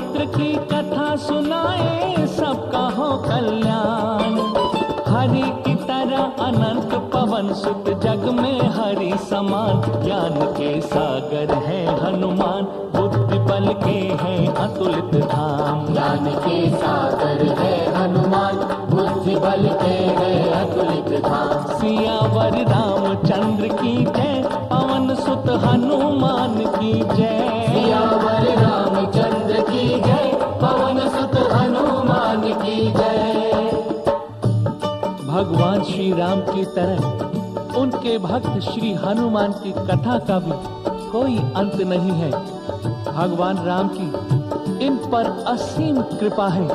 पुत्र की कथा सुनाए, सबका हो कल्याण। हरि की तरह अनंत पवन सुत, जग में हरि समान। ज्ञान के सागर है हनुमान, बुद्धि बल के हैं अतुलित धाम। ज्ञान के सागर है हनुमान, बुद्धि बल के हैं अतुलित धाम। सियावर रामचंद्र की जय, पवन सुत हनुमान की जय। सियावर रामचंद्र की जय, पवन सुत हनुमान की जय। भगवान श्री राम की तरह उनके भक्त श्री हनुमान की कथा का भी कोई अंत नहीं है। भगवान राम की इन पर असीम कृपा है,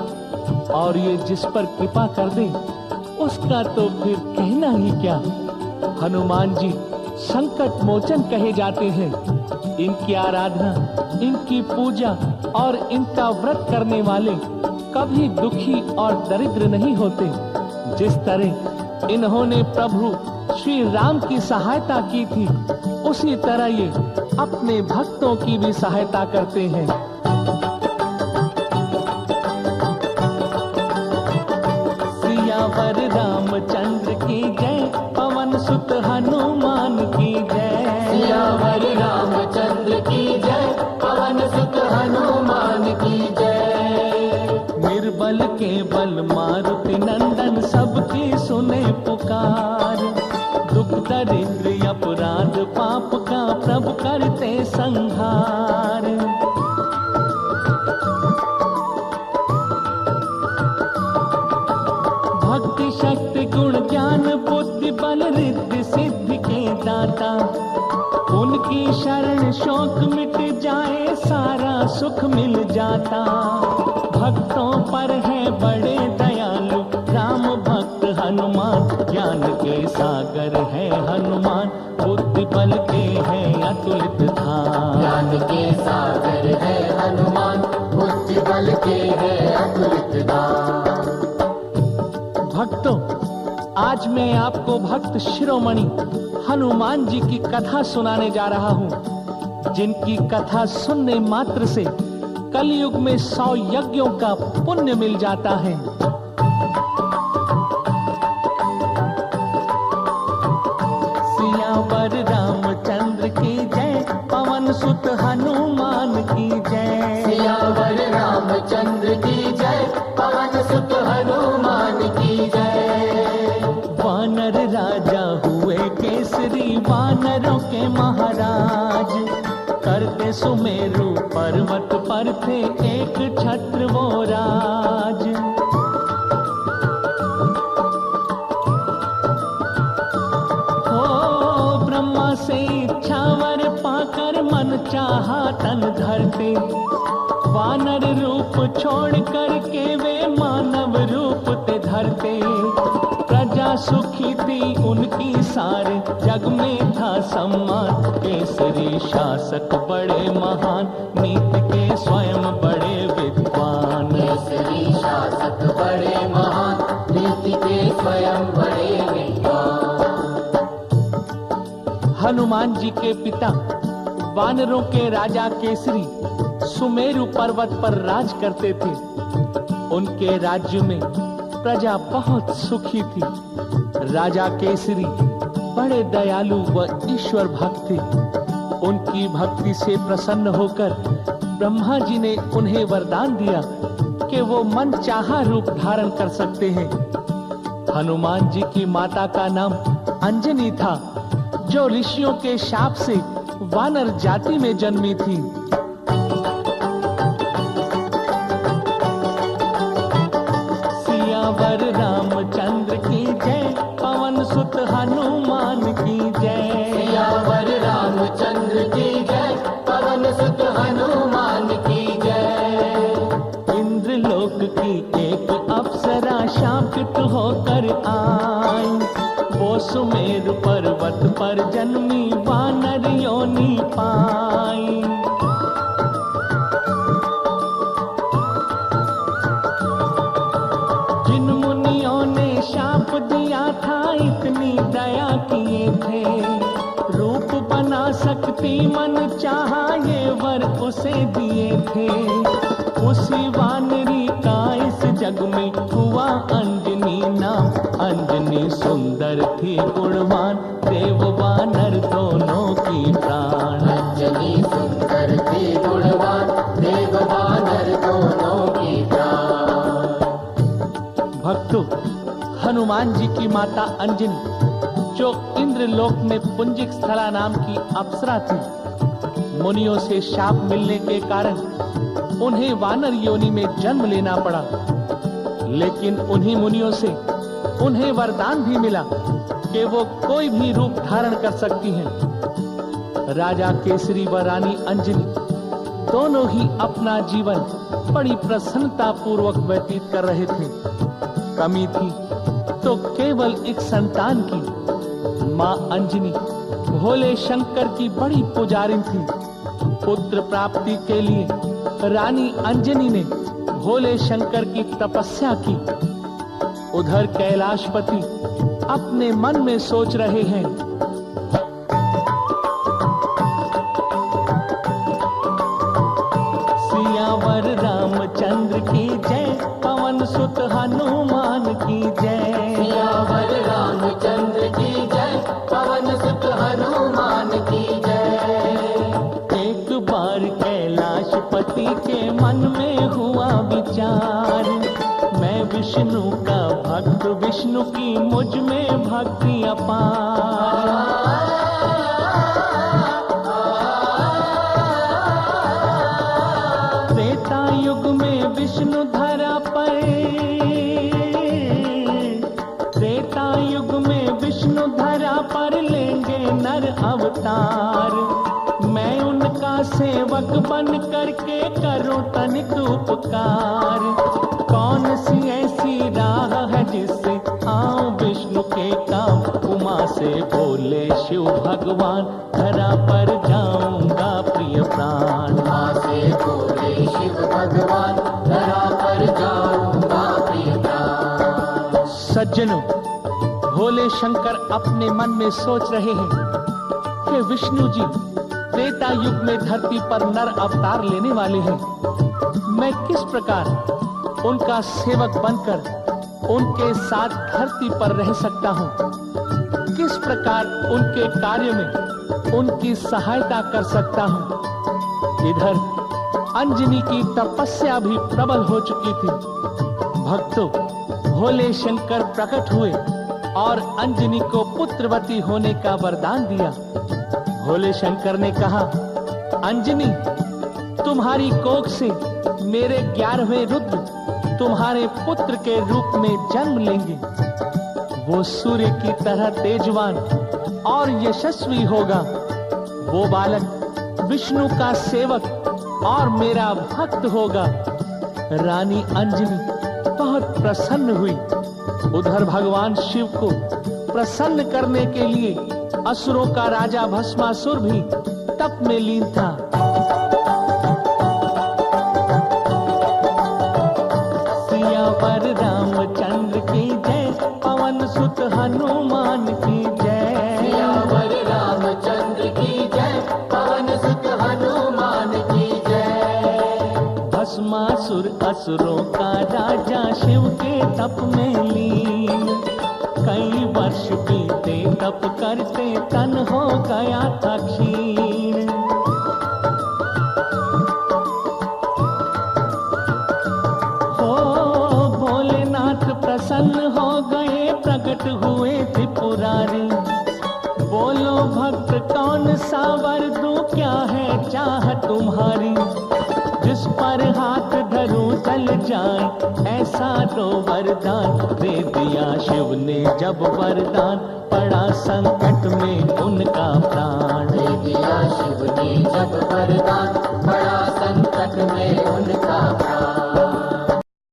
और ये जिस पर कृपा कर दे उसका तो फिर कहना ही क्या। हनुमान जी संकट मोचन कहे जाते हैं। इनकी आराधना, इनकी पूजा और इनका व्रत करने वाले कभी दुखी और दरिद्र नहीं होते। जिस तरह इन्होंने प्रभु श्री राम की सहायता की थी, उसी तरह ये अपने भक्तों की भी सहायता करते हैं। सियावर रामचंद्र की जय, पवन सुत हनुमान की जय। सियावर रामचंद्र की जय, पवन सुत हनुमान की जय। निर्बल के बल मारुति नंदन, सबकी सुने पुकार। दुख दरिद्र अपराध पाप का, प्रभु करते संहार। भक्ति शक्ति गुण ज्ञान बुद्धि बल रिद्धि सिद्धि के दाता। उनकी शरण शोक मिट जाए, सारा सुख मिल जाता। भक्तों पर है बड़े दयालु, राम भक्त हनुमान। ज्ञान के सागर है हनुमान, बुद्धि बल के हैं अतुलित धाम। ज्ञान के सागर है हनुमान, बुद्धि बल के हैं अतुलित धाम। भक्तों, आज मैं आपको भक्त शिरोमणि हनुमान जी की कथा सुनाने जा रहा हूँ, जिनकी कथा सुनने मात्र से कलयुग में 100 यज्ञों का पुण्य मिल जाता है। सियावर रामचंद्र की जय, पवन सुत हनुमान की जय। सियावर रामचंद्र की जय, पवन सुत हनुमान की जय। वानर राजा हुए केसरी, वानरों के महाराज। करते सुमेरु पर्वत पर थे, एक छत्र वो राज। हो ब्रह्मा से इच्छावर पाकर, मन चाहा तन धरते। वानर रूप छोड़ करके वे मानव रूप ते धरते। प्रजा सुखी थी उनकी सारे, जग में था सम्मान। केसरी शासक बड़े महान, नीति के स्वयं बड़े विद्वान। केसरी शासक बड़े महान, नीति के स्वयं बड़े विद्वान। हनुमान जी के पिता वानरों के राजा केसरी सुमेरु पर्वत पर राज करते थे। उनके राज्य में प्रजा बहुत सुखी थी। राजा केसरी बड़े दयालु व ईश्वर भक्त थे। उनकी भक्ति से प्रसन्न होकर ब्रह्मा जी ने उन्हें वरदान दिया कि वो मन चाहा रूप धारण कर सकते हैं। हनुमान जी की माता का नाम अंजनी था, जो ऋषियों के शाप से वानर जाति में जन्मी थी। सियावर रामचंद्र की जय, पवन सुत हनुमान की जय। सियावर रामचंद्र की जय, पवन सुत हनुमान की जय। इंद्रलोक की एक अप्सरा शापित होकर आई। वो सुमेरु पर्वत पर जन्मी, वानर योनि पाई। जिन मुनियों ने शाप दिया था, इतनी दया किए थे। रूप बना सकती मन चाहा, ये वर उसे दिए थे। उस जग में हुआ अंजनी नाम। अंजनी सुंदर थी गुणवान, देव वानर दोनों की प्राण। अंजनी सुंदर थी गुणवान, देव वानर दोनों की प्राण। भक्तों, हनुमान जी की माता अंजनी, जो इंद्रलोक में पुंजिक स्थला नाम की अप्सरा थी, मुनियों से शाप मिलने के कारण उन्हें वानर योनि में जन्म लेना पड़ा। लेकिन उन्हीं मुनियों से उन्हें वरदान भी मिला कि वो कोई भी रूप धारण कर सकती हैं। राजा केसरी व रानी अंजनी दोनों ही अपना जीवन बड़ी प्रसन्नता पूर्वक व्यतीत कर रहे थे। कमी थी तो केवल एक संतान की। मां अंजनी भोले शंकर की बड़ी पुजारिन थी। पुत्र प्राप्ति के लिए रानी अंजनी ने भोले शंकर की तपस्या की। उधर कैलाशपति अपने मन में सोच रहे हैं, सियावर रामचंद्र की जय, पवन सुत हनुमान की जय। सियावर रामचंद्र की जय, पवन सुत हनुमान की जय। एक बार कैलाशपति के मन में हुआ विचार, मैं विष्णु का भक्त, विष्णु की मुझ में भक्ति अपार। त्रेता युग में विष्णु धरा पर, त्रेता युग में विष्णु धरा पर लेंगे नर अवतार। मैं उनका सेवक बन करके करूं तनिक उपकार। कौन सी ऐसी राह है जिससे आऊं विष्णु के काम। उमा से बोले शिव भगवान, धरा पर जाऊंगा प्रिय प्राण। उमा से बोले शिव भगवान, धरा पर जाऊंगा प्रिय प्राण। सज्जनों, भोले शंकर अपने मन में सोच रहे हैं कि विष्णु जी त्रेता युग में धरती पर नर अवतार लेने वाले हैं। मैं किस प्रकार उनका सेवक बनकर उनके साथ धरती पर रह सकता हूँ? किस प्रकार उनके कार्य में उनकी सहायता कर सकता हूँ? इधर अंजनी की तपस्या भी प्रबल हो चुकी थी। भक्तों, भोले शंकर प्रकट हुए और अंजनी को पुत्रवती होने का वरदान दिया। भोले शंकर ने कहा, अंजनी, तुम्हारी कोख से मेरे 11वें रुद्र तुम्हारे पुत्र के रूप में जन्म लेंगे। वो सूर्य की तरह तेजवान और यशस्वी होगा। वो बालक विष्णु का सेवक और मेरा भक्त होगा। रानी अंजनी बहुत प्रसन्न हुई। उधर भगवान शिव को प्रसन्न करने के लिए असुरों का राजा भस्मासुर भी तप में लीन था। सियावर रामचंद्र की जय, पवन सुत हनुमान की जय। सियावर रामचंद्र की जय, पवन सुत हनुमान की जय। भस्मासुर असुरों का राजा शिव के तप में लीन। कई वर्ष बीते तप करते, तन हो गया था क्षीण। हो भोलेनाथ प्रसन्न हो गए, प्रकट हुए त्रिपुरारी। बोलो भक्त, कौन सा वर दूं, क्या है चाह तुम्हारी। जिस पर हाथ धरूं चल जाए, ऐसा तो वरदान दे दिया शिव ने जब वरदान। पड़ा संकट में उनका प्राण। दे दिया शिव ने जब वरदान, बड़ा संकट में उनका प्राण।